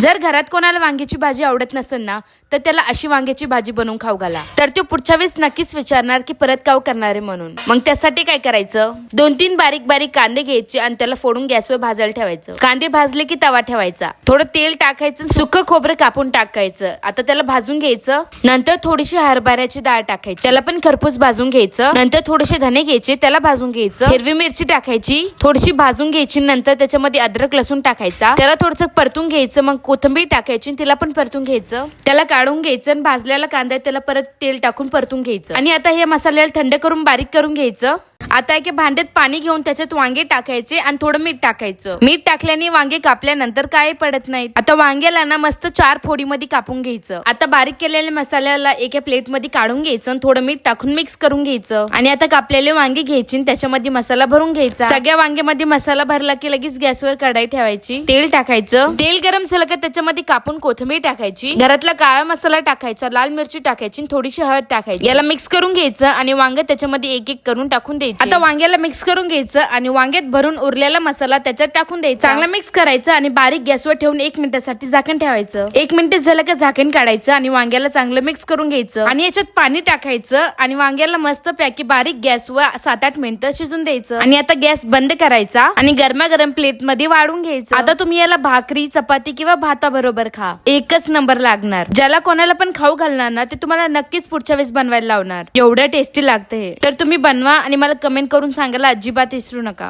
जर घरात कोणाला वांग्याची भाजी आवडत नसेल ना तर त्याला अशी वांग्याची भाजी बनवून खाऊ घाला, तर तो पुढच्या वेळेस नक्कीच विचारणार की परत काव करणार आहे म्हणून. मग त्यासाठी काय करायचं, 2-3 बारीक बारीक कांदे घ्यायचे आणि त्याला फोडून गॅसवर भाजायला ठेवायचं. कांदे भाजले की तवा ठेवायचा, थोडं तेल टाकायचं, सुकं खोबरं कापून टाकायचं. आता त्याला भाजून घ्यायचं. नंतर थोडीशी हरभऱ्याची डाळ टाकायची, त्याला पण खरपूस भाजून घ्यायचं. नंतर थोडेसे धने घ्यायचे, त्याला भाजून घ्यायचं. हिरवी मिरची टाकायची, थोडीशी भाजून घ्यायची. नंतर त्याच्यामध्ये अद्रक लसूण टाकायचा, त्याला थोडंसं परतून घ्यायचं. मग कोथिंबीर टाकायची, तिला पण परतून घ्यायचं. त्याला काढून घ्यायचं आणि भाजलेला कांदा त्याला परत तेल टाकून परतून घ्यायचं. आणि आता हे मसाल्याला थंड करून बारीक करून घ्यायचं. आता एका भांड्यात पाणी घेऊन त्याच्यात वांगे टाकायचे आणि थोडं मीठ टाकायचं. मीठ टाकल्याने वांगे कापल्यानंतर काय पडत नाहीत. आता वांग्याला ना मस्त 4 फोडीमध्ये कापून घ्यायचं. आता बारीक केलेल्या मसाल्याला एका प्लेट मध्ये काढून घ्यायचं आणि थोडं मीठ टाकून मिक्स करून घ्यायचं. आणि आता कापलेले वांगे घ्यायचे आणि त्याच्यामध्ये मसाला भरून घ्यायचा. सगळ्या वांग्यामध्ये मसाला भरला की लगेच गॅसवर कढाई ठेवायची. तेल टाकायचं. तेल गरम झालं का त्याच्यामध्ये कापून कोथिंबीर टाकायची. घरातला काळा मसाला टाकायचा, लाल मिरची टाकायची, थोडीशी हळद टाकायची. याला मिक्स करून घ्यायचं आणि वांग त्याच्यामध्ये एक एक करून टाकून द्यायचं. आता वांग्याला मिक्स करून घ्यायचं आणि वांग्यात भरून उरलेला मसाला त्याच्यात टाकून द्यायचा. चांगला मिक्स करायचं आणि बारीक गॅसवर ठेवून 1 मिनिटासाठी झाकण ठेवायचं. 1 मिनिट झालं का झाकण काढायचं आणि वांग्याला चांगलं मिक्स करून घ्यायचं. आणि याच्यात पाणी टाकायचं आणि वांग्याला मस्त पैकी बारीक गॅसवर 7-8 मिनिटं शिजून द्यायचं. आणि आता गॅस बंद करायचा आणि गरमागरम प्लेट मध्ये वाढून घ्यायचं. आता तुम्ही याला भाकरी, चपाती किंवा भाताबरोबर खा, एकच नंबर लागणार. ज्याला कोणाला पण खाऊ घालणार ना ते तुम्हाला नक्कीच पुढच्या वेळेस बनवायला लावणार. एवढं टेस्टी लागतं हे. तर तुम्ही बनवा आणि मला कमेंट करून सांगायला अजिबात विसरू नका.